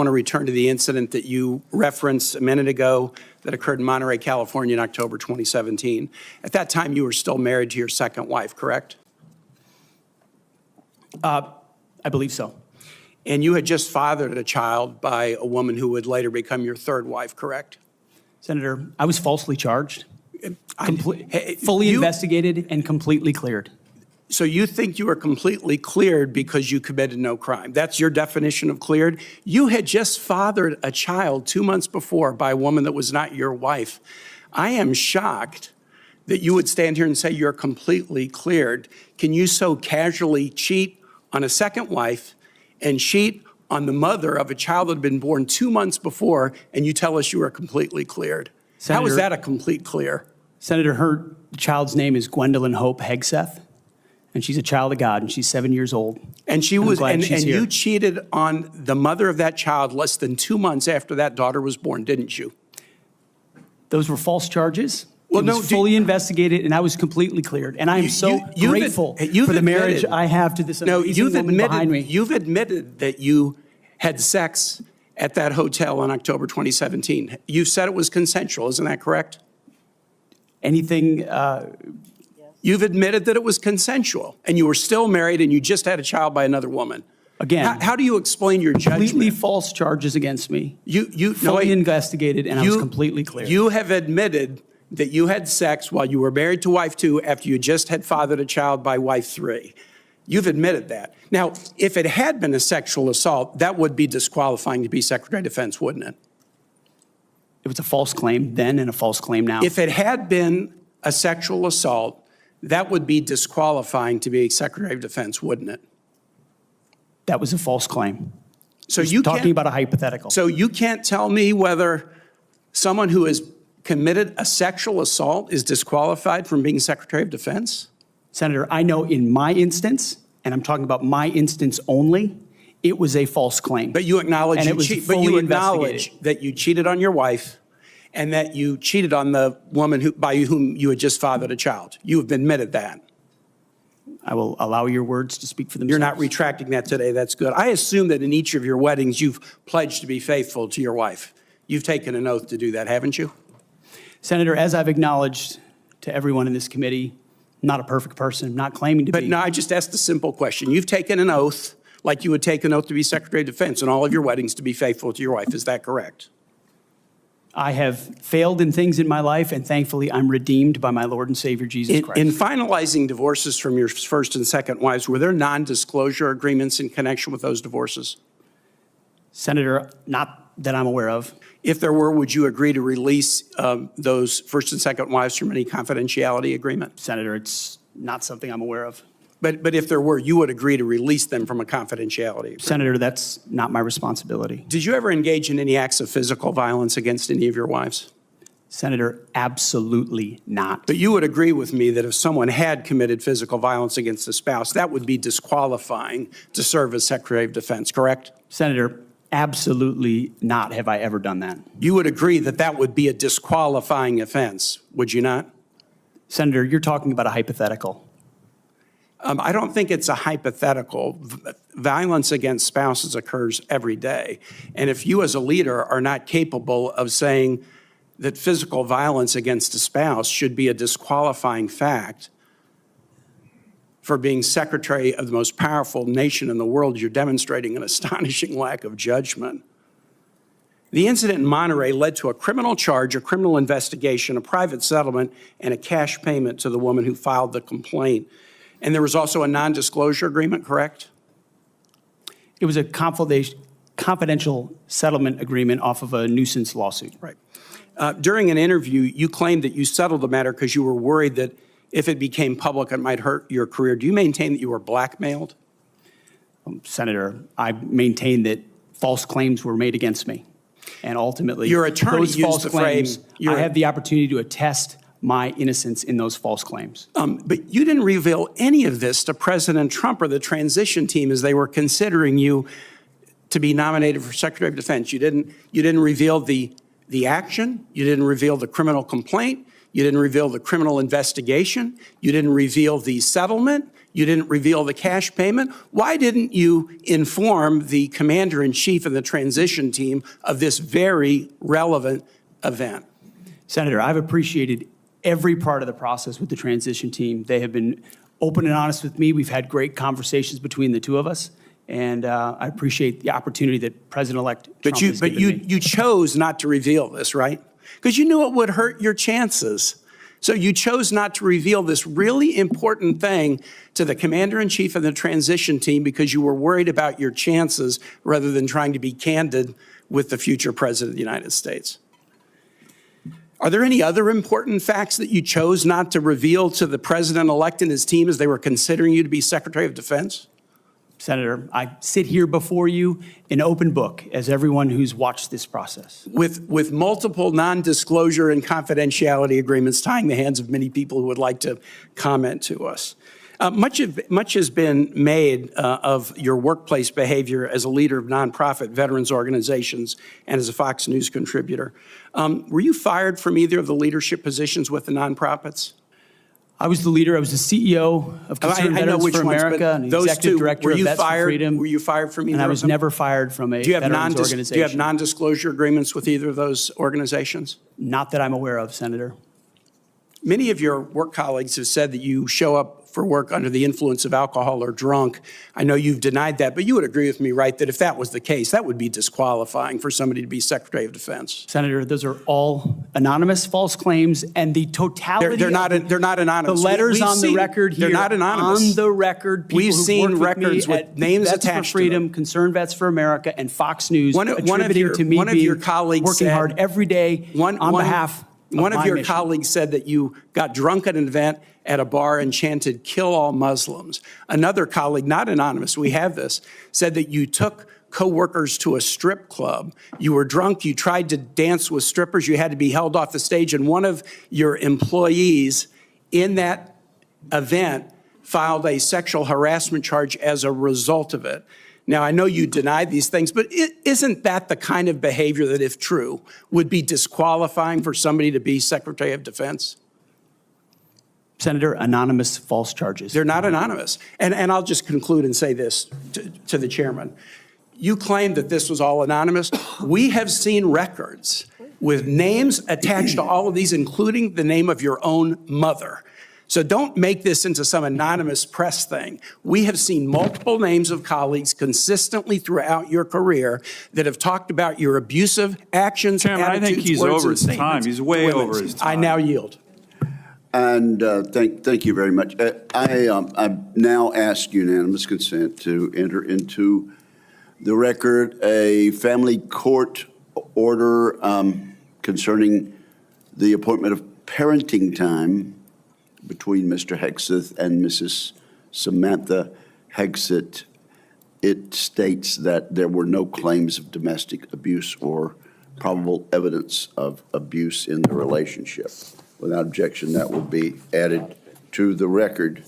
want to return to the incident that you referenced a minute ago that occurred in Monterey, California in October 2017. At that time, you were still married to your second wife, correct? I believe so. And you had just fathered a child by a woman who would later become your third wife, correct? Senator, I was falsely charged, fully investigated, and completely cleared. So you think you were completely cleared because you committed no crime. That's your definition of cleared? You had just fathered a child 2 months before by a woman that was not your wife. I am shocked that you would stand here and say you're completely cleared. Can you so casually cheat on a second wife and cheat on the mother of a child that had been born 2 months before, and you tell us you are completely cleared? Senator, how is that a complete clear? Senator, her child's name is Gwendolyn Hope Hegseth, and she's a child of God, and she's 7 years old. And she was, and you cheated on the mother of that child less than 2 months after that daughter was born, didn't you? Those were false charges. Well, it was fully investigated, and I was completely cleared. And I am so grateful for the marriage I have to this amazing woman behind me. You've admitted that you had sex at that hotel in October 2017. You said it was consensual, isn't that correct? Anything? You've admitted that it was consensual, and you were still married, and you just had a child by another woman. Again, how do you explain your judgment? Completely false charges against me. You fully investigated, and I was completely clear. You have admitted that you had sex while you were married to wife 2 after you just had fathered a child by wife 3. You've admitted that. Now, if it had been a sexual assault, that would be disqualifying to be Secretary of Defense, wouldn't it? It was a false claim then and a false claim now. If it had been a sexual assault, that would be disqualifying to be Secretary of Defense, wouldn't it? That was a false claim. So you talking about a hypothetical. So you can't tell me whether someone who has committed a sexual assault is disqualified from being Secretary of Defense? Senator, I know in my instance, and I'm talking about my instance only, it was a false claim. But you acknowledge, that you cheated on your wife and that you cheated on the woman by whom you had just fathered a child. You have admitted that. I will allow your words to speak for themselves. You're not retracting that today. That's good. I assume that in each of your weddings, you've pledged to be faithful to your wife. You've taken an oath to do that, haven't you? Senator, as I've acknowledged to everyone in this committee, not a perfect person, not claiming to be. But no, I just asked a simple question. You've taken an oath like you would take an oath to be Secretary of Defense in all of your weddings to be faithful to your wife. Is that correct? I have failed in things in my life, and thankfully I'm redeemed by my Lord and Savior, Jesus Christ. In finalizing divorces from your first and second wives, were there non-disclosure agreements in connection with those divorces? Senator, not that I'm aware of. If there were, would you agree to release those first and second wives from any confidentiality agreement? Senator, it's not something I'm aware of. But if there were, you would agree to release them from a confidentiality agreement? Senator, that's not my responsibility. Did you ever engage in any acts of physical violence against any of your wives? Senator, absolutely not. But you would agree with me that if someone had committed physical violence against a spouse, that would be disqualifying to serve as Secretary of Defense, correct? Senator, absolutely not have I ever done that. You would agree that that would be a disqualifying offense, would you not? Senator, you're talking about a hypothetical. I don't think it's a hypothetical. Violence against spouses occurs every day. And if you as a leader are not capable of saying that physical violence against a spouse should be a disqualifying fact for being Secretary of the most powerful nation in the world, you're demonstrating an astonishing lack of judgment. The incident in Monterey led to a criminal charge, a criminal investigation, a private settlement, and a cash payment to the woman who filed the complaint. And there was also a non-disclosure agreement, correct? It was a confidential settlement agreement off of a nuisance lawsuit. Right. During an interview, you claimed that you settled the matter because you were worried that if it became public, it might hurt your career. Do you maintain that you were blackmailed? Senator, I maintain that false claims were made against me. And ultimately, your attorney those used false the claims, frame. I have the opportunity to attest my innocence in those false claims. But you didn't reveal any of this to President Trump or the transition team as they were considering you to be nominated for Secretary of Defense. You didn't reveal the action. You didn't reveal the criminal complaint. You didn't reveal the criminal investigation. You didn't reveal the settlement. You didn't reveal the cash payment. Why didn't you inform the commander-in-chief and the transition team of this very relevant event? Senator, I've appreciated every part of the process with the transition team. They have been open and honest with me. We've had great conversations between the two of us, and I appreciate the opportunity that President-elect Trump has given me. You chose not to reveal this, right? Because you knew it would hurt your chances. So you chose not to reveal this really important thing to the commander-in-chief and the transition team because you were worried about your chances rather than trying to be candid with the future president of the United States. Are there any other important facts that you chose not to reveal to the president-elect and his team as they were considering you to be Secretary of Defense? Senator, I sit here before you an open book, as everyone who's watched this process. With multiple non-disclosure and confidentiality agreements tying the hands of many people who would like to comment to us. Much has been made of your workplace behavior as a leader of nonprofit veterans organizations and as a Fox News contributor. Were you fired from either of the leadership positions with the nonprofits? I was the leader. I was the CEO of Concerned Veterans for America and the executive director of Vets for Freedom. Were you fired from either of them? And I was never fired from a veterans organization. Do you have non-disclosure agreements with either of those organizations? Not that I'm aware of, Senator. Many of your work colleagues have said that you show up for work under the influence of alcohol or drunk. I know you've denied that, but you would agree with me, right, that if that was the case, that would be disqualifying for somebody to be Secretary of Defense. Senator, those are all anonymous false claims, and the totality they're not anonymous. The letters on the record here. They're not anonymous. On the record, people we've seen records with names Vets attached for Freedom, to them. Concerned Vets for America, and Fox News attributing to me working hard every day on behalf. One of your colleagues said that you got drunk at an event at a bar and chanted, "Kill all Muslims." Another colleague, not anonymous, we have this, said that you took coworkers to a strip club. You were drunk, you tried to dance with strippers, you had to be held off the stage, and one of your employees in that event filed a sexual harassment charge as a result of it. Now, I know you denied these things, but isn't that the kind of behavior that, if true, would be disqualifying for somebody to be Secretary of Defense? Senator, anonymous false charges. They're not anonymous. And I'll just conclude and say this to the chairman. You claim that this was all anonymous. We have seen records with names attached to all of these, including the name of your own mother. So don't make this into some anonymous press thing. We have seen multiple names of colleagues consistently throughout your career that have talked about your abusive actions, Chairman, attitudes, I think he's words, over and his time. statements He's way to women. over his time. I now yield. And thank you very much. I now ask unanimous consent to enter into the record a family court order concerning the appointment of parenting time between Mr. Hegseth and Mrs. Samantha Hegseth. It states that there were no claims of domestic abuse or probable evidence of abuse in the relationship. Without objection, that will be added to the record.